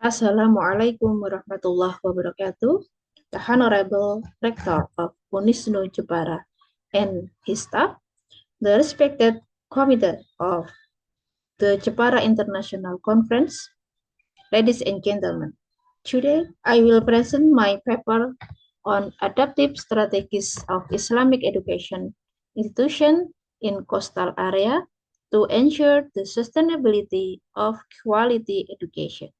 Assalamualaikum warahmatullahi wabarakatuh. The Honorable Rector of Unisnu Jepara and his staff, the respected committee of the Jepara International Conference, ladies and gentlemen. Today, I will present my paper on adaptive strategies of Islamic education institution in coastal area to ensure the sustainability of quality education.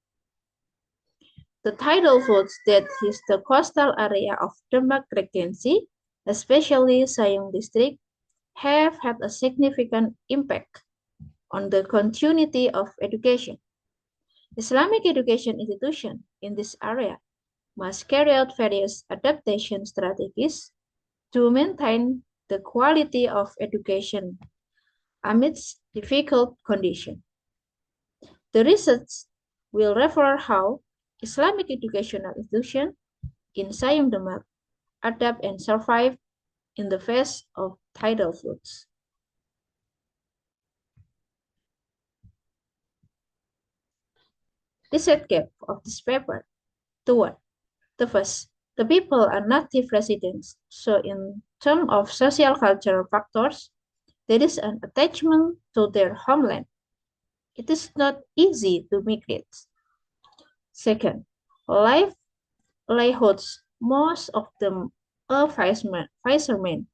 The tidal floods that hit the coastal area of Demak Regency, especially Sayong district, have had a significant impact on the continuity of education. Islamic education institutions in this area must carry out various adaptation strategies to maintain the quality of education amidst difficult conditions. The research will refer how Islamic educational institutions in Sayong Demak adapt and survive in the face of tidal floods. The set gap of this paper. The first, the people are native residents, so in terms of social cultural factors, there is an attachment to their homeland. It is not easy to migrate. Second, livelihoods, most of them are fishermen,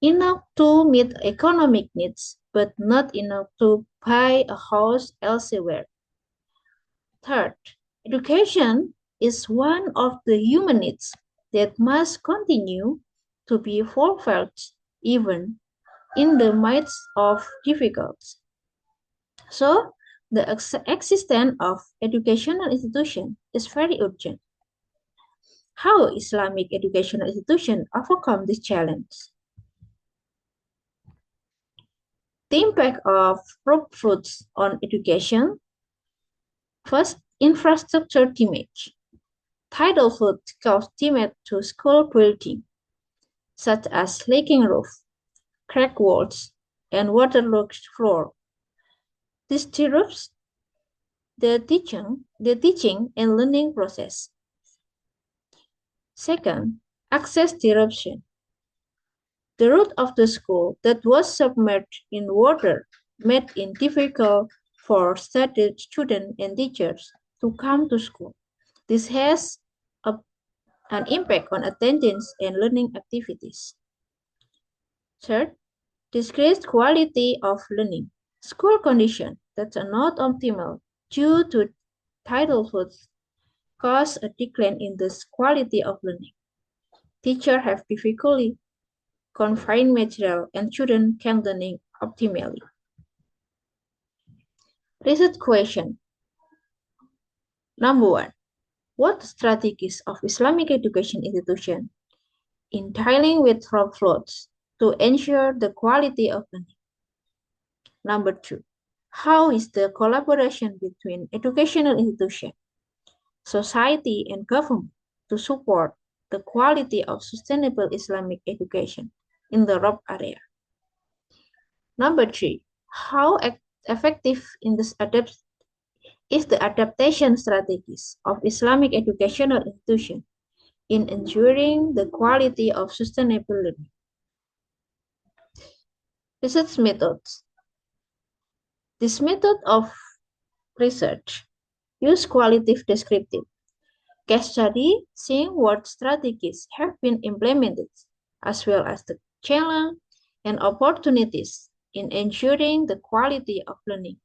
enough to meet economic needs, but not enough to buy a house elsewhere. Third, education is one of the human needs that must continue to be fulfilled even in the midst of difficulties. So, the existence of educational institution is very urgent. How Islamic educational institutions overcome this challenge? The impact of crop fruits on education. First, infrastructure damage. Tidal flood cause damage to school building, such as leaking roof, cracked walls, and waterlogged floor. This disrupts the teaching and learning process. Second, access disruption. The route of the school that was submerged in water made it difficult for students and teachers to come to school. This has an impact on attendance and learning activities. Third, decreased quality of learning. School conditions that are not optimal due to tidal floods cause a decline in the quality of learning. Teachers have difficulty confining material and students can learning optimally. Research question. Number 1. What strategies of Islamic education institution in dealing with crop floods to ensure the quality of learning? Number 2. How is the collaboration between educational institutions, society, and government to support the quality of sustainable Islamic education in the ROP area? Number 3. How effective is the adaptation strategies of Islamic educational institutions in ensuring the quality of sustainable learning? Research methods. This method of research use qualitative descriptive case study seeing what strategies have been implemented, as well as the challenge and opportunities in ensuring the quality of learning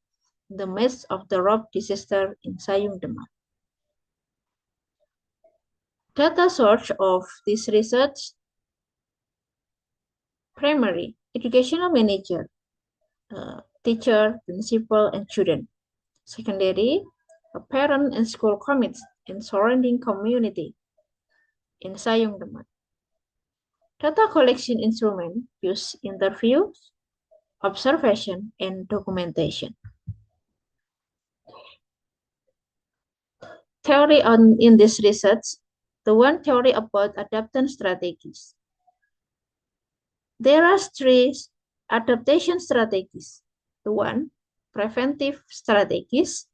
in the midst of the ROP disaster in Sayong Demak. Data source of this research: primary, educational manager, teacher, principal, and student. Secondary, a parent and school committees and surrounding community in Sayong Demak. Data collection instrument use interviews, observation, and documentation. Theory in this research, the one theory about adaptation strategies. There are three adaptation strategies. The one, preventive strategies.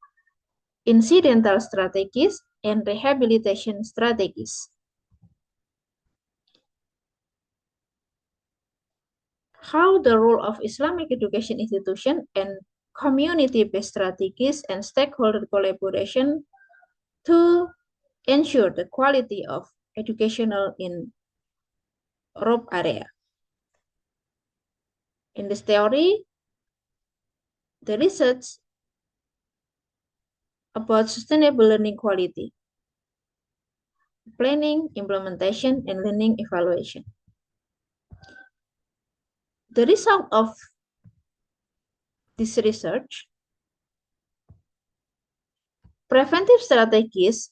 incidental strategies, and rehabilitation strategies. How the role of Islamic education institution and community-based strategies and stakeholder collaboration to ensure the quality of educational in rural area. In this theory, the research about sustainable learning quality, planning, implementation, and learning evaluation. The result of this research, preventive strategies,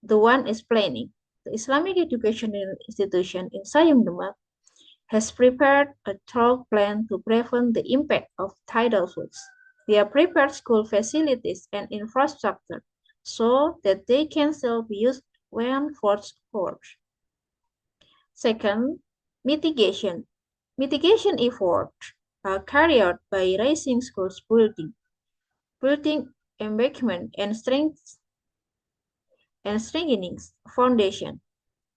the one is planning. The Islamic Education Institution in Sayung Demak has prepared a thorough plan to prevent the impact of tidal floods. They have prepared school facilities and infrastructure so that they can still be used when floods occur. Second, mitigation. Mitigation efforts are carried out by raising schools building embankment and strengthening foundation.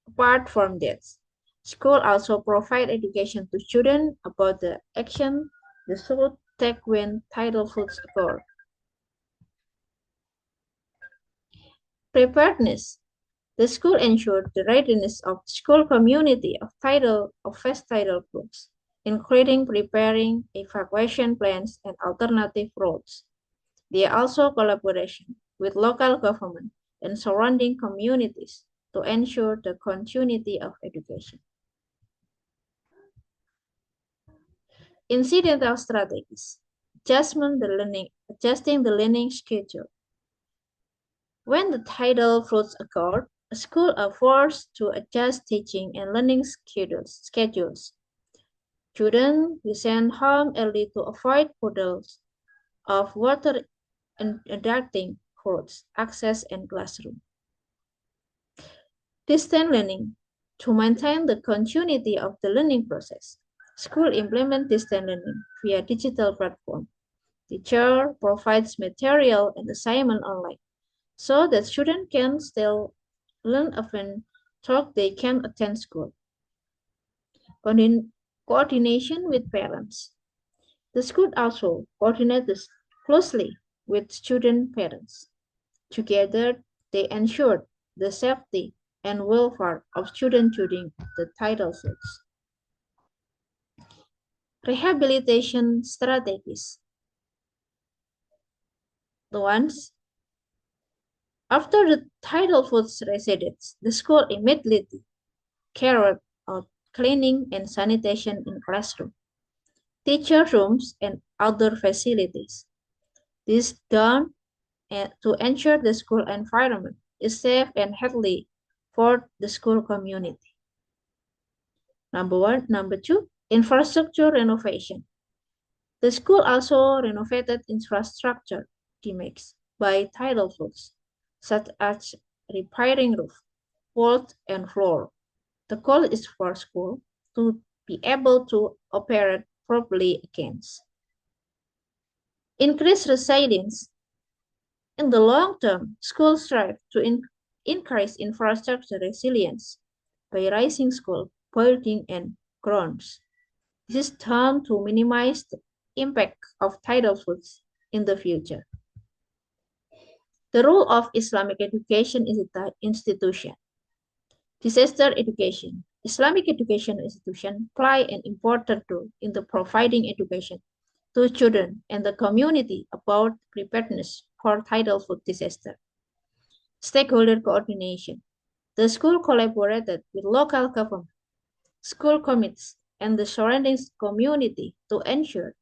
Apart from that, school also provide education to students about the action they should take when tidal floods occur. Preparedness. The school ensured the readiness of the school community of fast tidal floods, including preparing evacuation plans and alternative routes. They also collaboration with local government and surrounding communities to ensure the continuity of education. Incidental strategies. Adjusting the learning schedule. When the tidal floods occur, schools are forced to adjust teaching and learning schedules. Students be sent home early to avoid puddles of water and adapting floods, access and classroom. Distance learning. To maintain the continuity of the learning process, school implement distance learning via digital platform. Teacher provides material and assignment online so that students can still learn even though they can attend school. Coordination with parents. The school also coordinates closely with student parents. Together, they ensure the safety and welfare of students during the tidal floods. Rehabilitation strategies. The ones after the tidal floods receded, the school immediately carried out cleaning and sanitation in classroom, teacher rooms, and outdoor facilities. This done to ensure the school environment is safe and healthy for the school community. Number one. Number two, infrastructure renovation. The school also renovated infrastructure damaged by tidal floods, such as repairing roof, walls, and floor. The goal is for school to be able to operate properly against. Increase resilience. In the long term, schools strive to increase infrastructure resilience by raising school building and grounds. This is done to minimize the impact of tidal floods in the future. The role of Islamic education institution. Disaster education. Islamic education institutions play an important role in the providing education to children and the community about preparedness for tidal flood disaster. Stakeholder coordination. The school collaborated with local government, school committees, and the surrounding community to ensure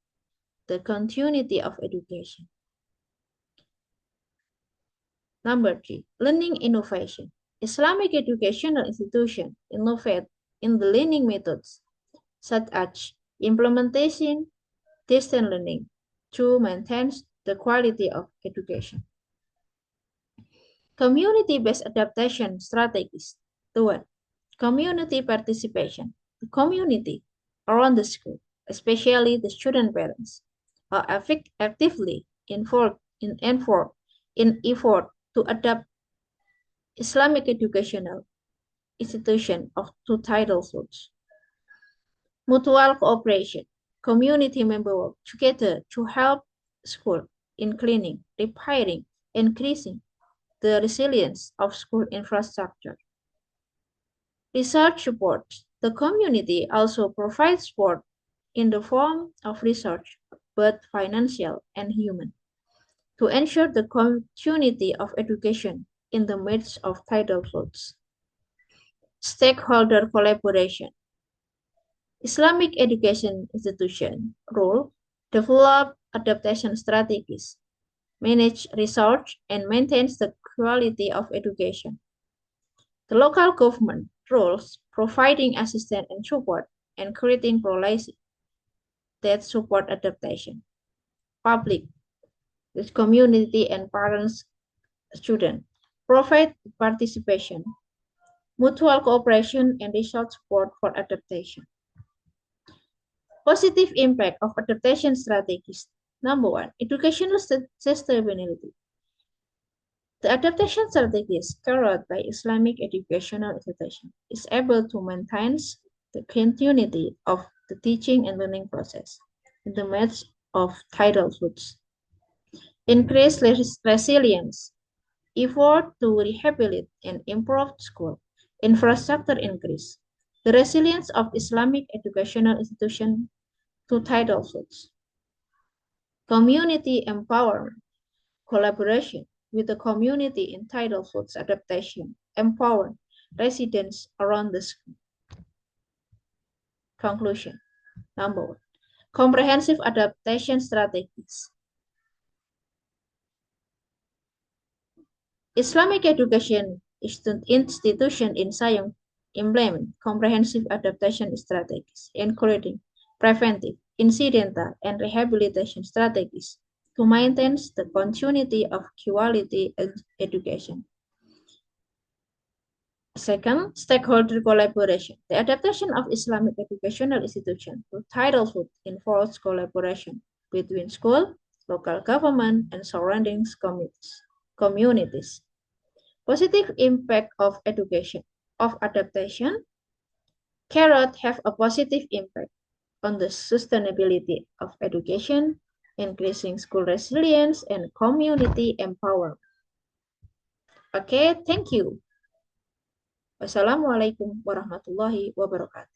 the continuity of education. Number three, learning innovation. Islamic educational institutions innovate in the learning methods, such as implementation, distance learning, to maintain the quality of education. Community-based adaptation strategies. The one, community participation. The community around the school, especially the student parents, are actively involved in effort to adapt Islamic educational institution of two title foods. Mutual cooperation. Community members work together to help school in cleaning, repairing, increasing the resilience of school infrastructure. Research support. The community also provides support in the form of research, both financial and human, to ensure the continuity of education in the midst of tidal floods. Stakeholder collaboration. Islamic education institution role develop adaptation strategies, manage research, and maintains the quality of education. The local government roles providing assistance and support and creating policy that support adaptation. Public, with community and parents, students, provide participation, mutual cooperation, and research support for adaptation. Positive impact of adaptation strategies. Number one, educational sustainability. The adaptation strategies carried by Islamic educational institution is able to maintain the continuity of the teaching and learning process in the midst of tidal floods. Increase resilience, effort to rehabilitate and improve school infrastructure increase. The resilience of Islamic educational institution to tidal floods. Community empowerment, collaboration with the community in tidal floods adaptation, empower residents around the school. Conclusion. Number one, comprehensive adaptation strategies. Islamic education institution in Sayong implement comprehensive adaptation strategies, including preventive, incidental, and rehabilitation strategies to maintain the continuity of quality education. Second, stakeholder collaboration. The adaptation of Islamic educational institutions to tidal food involves collaboration between school, local government, and surrounding communities. Positive impact of education of adaptation cannot have a positive impact on the sustainability of education, increasing school resilience, and community empowerment. Okay, thank you. Wassalamualaikum warahmatullahi wabarakatuh.